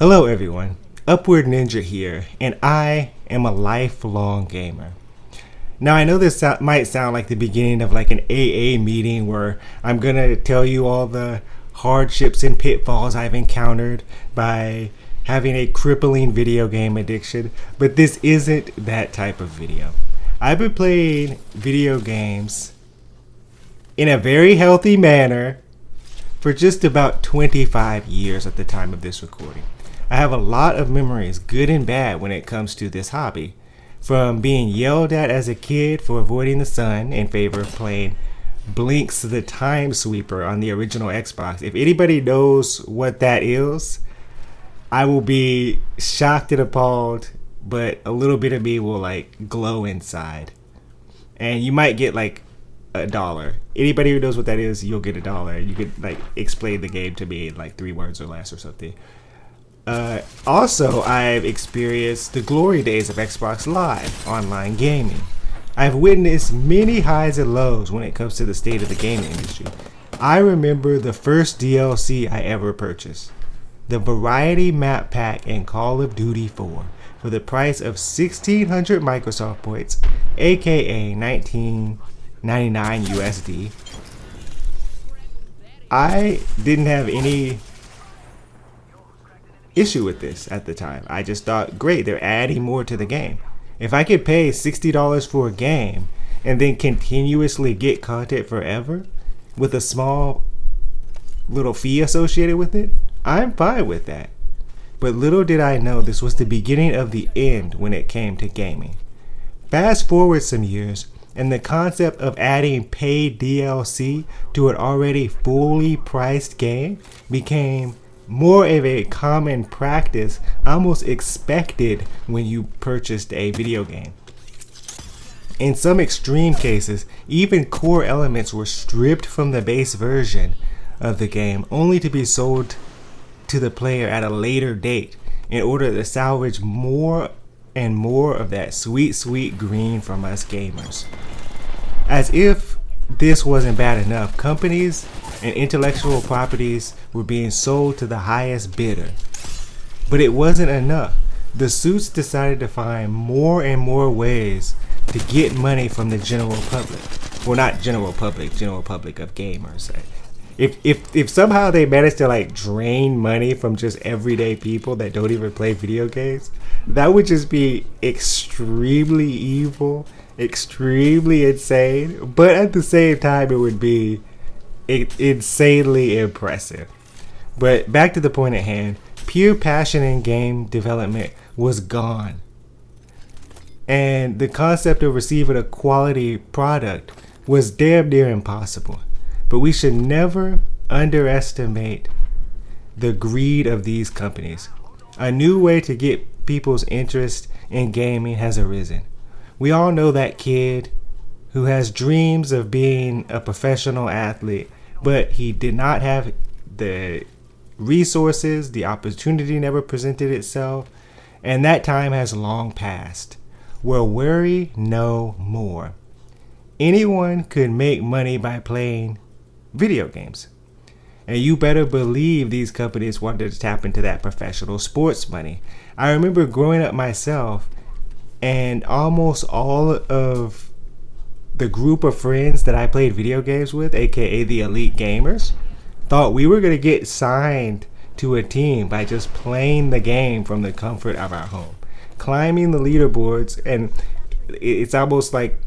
Hello everyone, Upward Ninja here, and I am a lifelong gamer. Now I know this might sound like the beginning of like an AA meeting where I'm gonna tell you all the hardships and pitfalls I've encountered by having a crippling video game addiction, but this isn't that type of video. I've been playing video games in a very healthy manner for just about 25 years at the time of this recording. I have a lot of memories, good and bad, when it comes to this hobby. From being yelled at as a kid for avoiding the sun in favor of playing Blinks the Time Sweeper on the original Xbox. If anybody knows what that is, I will be shocked and appalled, but a little bit of me will like glow inside. And you might get like $1. Anybody who knows what that is, you'll get $1. You could like explain the game to me in like 3 words or less or something. Also, I've experienced the glory days of Xbox Live online gaming. I've witnessed many highs and lows when it comes to the state of the gaming industry. I remember the first DLC I ever purchased, the Variety Map Pack in Call of Duty 4, for the price of 1,600 Microsoft points, aka 19.99 USD. I didn't have any issue with this at the time. I just thought, great, they're adding more to the game. If I could pay $60 for a game and then continuously get content forever with a small little fee associated with it, I'm fine with that. But little did I know this was the beginning of the end when it came to gaming. Fast forward some years, and the concept of adding paid DLC to an already fully priced game became more of a common practice, almost expected when you purchased a video game. In some extreme cases, even core elements were stripped from the base version of the game only to be sold to the player at a later date in order to salvage more and more of that sweet, sweet green from us gamers. As if this wasn't bad enough, companies and intellectual properties were being sold to the highest bidder. But it wasn't enough. The suits decided to find more and more ways to get money from the general public. Well, not general public of gamers. If somehow they managed to like drain money from just everyday people that don't even play video games, that would just be extremely evil, extremely insane, but at the same time it would be insanely impressive. But back to the point at hand, pure passion in game development was gone. And the concept of receiving a quality product was damn near impossible. But we should never underestimate the greed of these companies. A new way to get people's interest in gaming has arisen. We all know that kid who has dreams of being a professional athlete, but he did not have the resources, the opportunity never presented itself, and that time has long passed. Well, worry no more. Anyone could make money by playing video games. And you better believe these companies wanted to tap into that professional sports money. I remember growing up myself, and almost all of the group of friends that I played video games with, aka the elite gamers, thought we were going to get signed to a team by just playing the game from the comfort of our home, climbing the leaderboards. And it's almost like,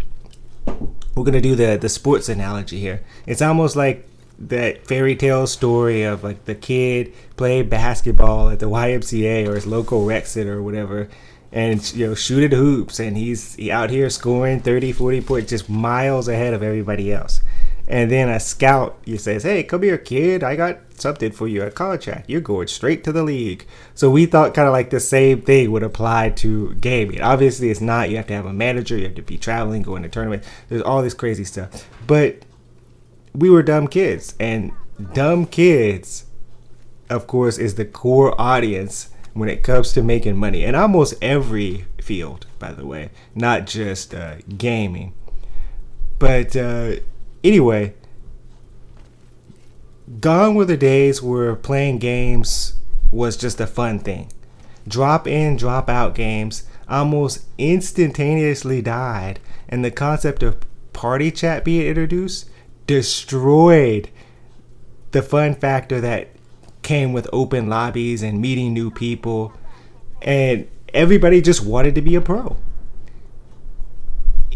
we're going to do the sports analogy here. It's almost like that fairy tale story of like the kid played basketball at the YMCA or his local rec center or whatever, and shooting hoops, and he's out here scoring 30-40 points, just miles ahead of everybody else. And then a scout says, hey, come here kid, I got something for you, a contract, you're going straight to the league. So we thought kind of like the same thing would apply to gaming. Obviously it's not. You have to have a manager, you have to be traveling, going to tournaments, there's all this crazy stuff. But we were dumb kids, and dumb kids, of course, is the core audience when it comes to making money in almost every field, by the way, not just gaming. But anyway, gone were the days where playing games was just a fun thing. Drop in, drop out games almost instantaneously died, and the concept of party chat being introduced destroyed the fun factor that came with open lobbies and meeting new people, and everybody just wanted to be a pro.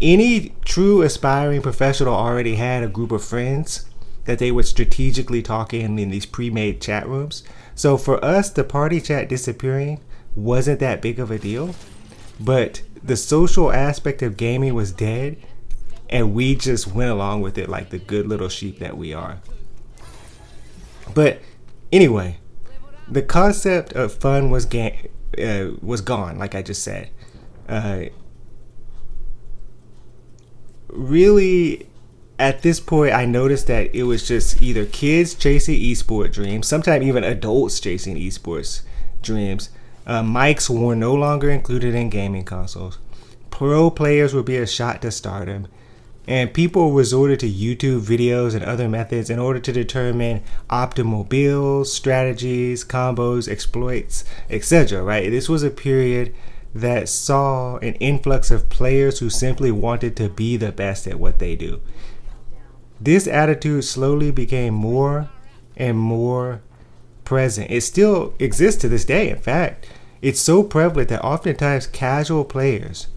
Any true aspiring professional already had a group of friends that they would strategically talk in these pre-made chat rooms. So for us, the party chat disappearing wasn't that big of a deal, but the social aspect of gaming was dead, and we just went along with it like the good little sheep that we are. But anyway, the concept of fun was gone, like I just said. Really, at this point, I noticed that it was just either kids chasing esport dreams, sometimes even adults chasing esports dreams. Mics were no longer included in gaming consoles. Pro players would be a shot to stardom. And people resorted to YouTube videos and other methods in order to determine optimal builds, strategies, combos, exploits, etc. Right? This was a period that saw an influx of players who simply wanted to be the best at what they do. This attitude slowly became more and more present. It still exists to this day. In fact, it's so prevalent that oftentimes casual players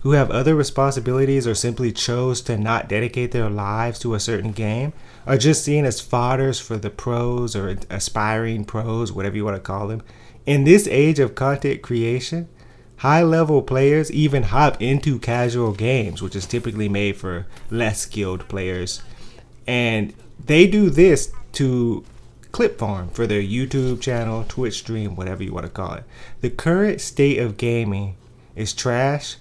who have other responsibilities or simply chose to not dedicate their lives to a certain game are just seen as fodders for the pros or aspiring pros, whatever you want to call them. In this age of content creation, high-level players even hop into casual games, which is typically made for less skilled players. And they do this to clip farm for their YouTube channel, Twitch stream, whatever you want to call it. The current state of gaming is trash.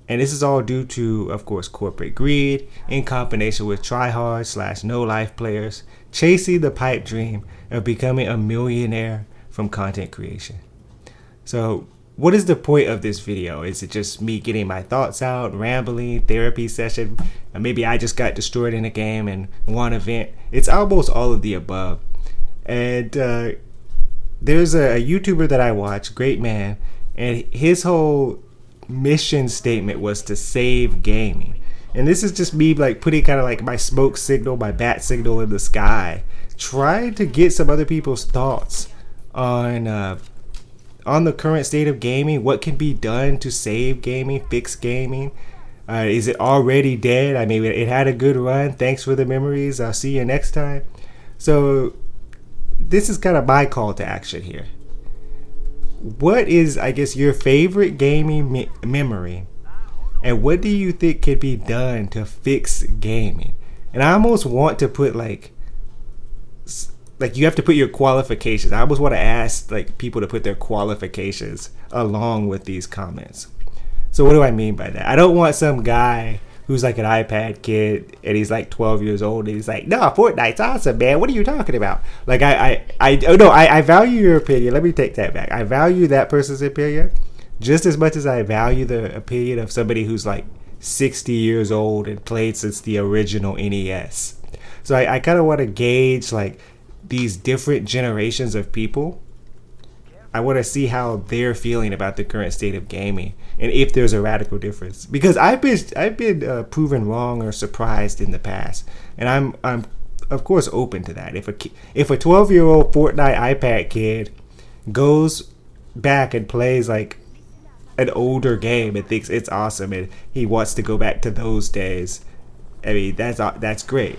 And this is all due to, of course, corporate greed in combination with tryhard/no-life players chasing the pipe dream of becoming a millionaire from content creation. So what is the point of this video? Is it just me getting my thoughts out, rambling, therapy session? Or maybe I just got destroyed in a game and want to vent? It's almost all of the above. And there's a YouTuber that I watch, great man, and his whole mission statement was to save gaming. And this is just me like putting kind of like my smoke signal, my bat signal in the sky, trying to get some other people's thoughts on the current state of gaming. What can be done to save gaming, fix gaming? Is it already dead? I mean, it had a good run. Thanks for the memories. I'll see you next time. So this is kind of my call to action here. What is, I guess, your favorite gaming memory? And what do you think can be done to fix gaming? And I almost want to put like you have to put your qualifications. I almost want to ask like people to put their qualifications along with these comments. So what do I mean by that? I don't want some guy who's like an iPad kid and he's like 12 years old and he's like, no, Fortnite's awesome, man. What are you talking about? Like I value your opinion. Let me take that back. I value that person's opinion just as much as I value the opinion of somebody who's like 60 years old and played since the original NES. So I kind of want to gauge like these different generations of people. I want to see how they're feeling about the current state of gaming and if there's a radical difference. Because I've been proven wrong or surprised in the past, and I'm of course open to that. If a 12-year-old Fortnite iPad kid goes back and plays like an older game and thinks it's awesome and he wants to go back to those days, I mean that's great.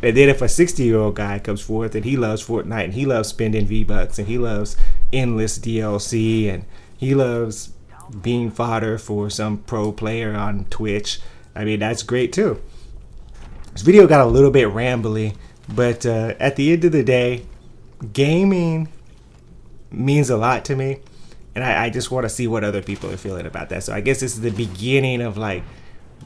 And then if a 60-year-old guy comes forth and he loves Fortnite and he loves spending V-Bucks and he loves endless DLC and he loves being fodder for some pro player on Twitch, I mean, that's great too. This video got a little bit rambly, but at the end of the day, gaming means a lot to me. And I just want to see what other people are feeling about that. So I guess this is the beginning of like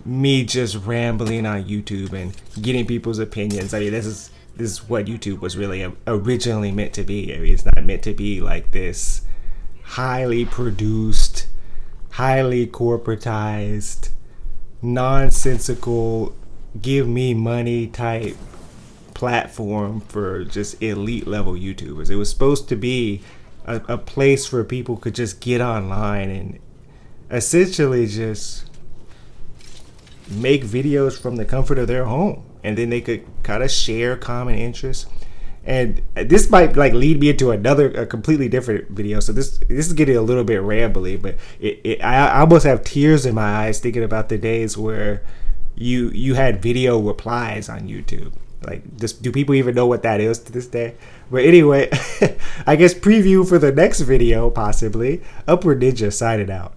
me just rambling on YouTube and getting people's opinions. I mean, this is what YouTube was really originally meant to be. I mean, it's not meant to be like this highly produced, highly corporatized, nonsensical, give me money type platform for just elite level YouTubers. It was supposed to be a place where people could just get online and essentially just make videos from the comfort of their home, and then they could kind of share common interests. And this might like lead me into a completely different video. So this is getting a little bit rambly, but I almost have tears in my eyes thinking about the days where you had video replies on YouTube. Like, do people even know what that is to this day? But anyway, I guess preview for the next video, possibly. Upward Ninja signing out.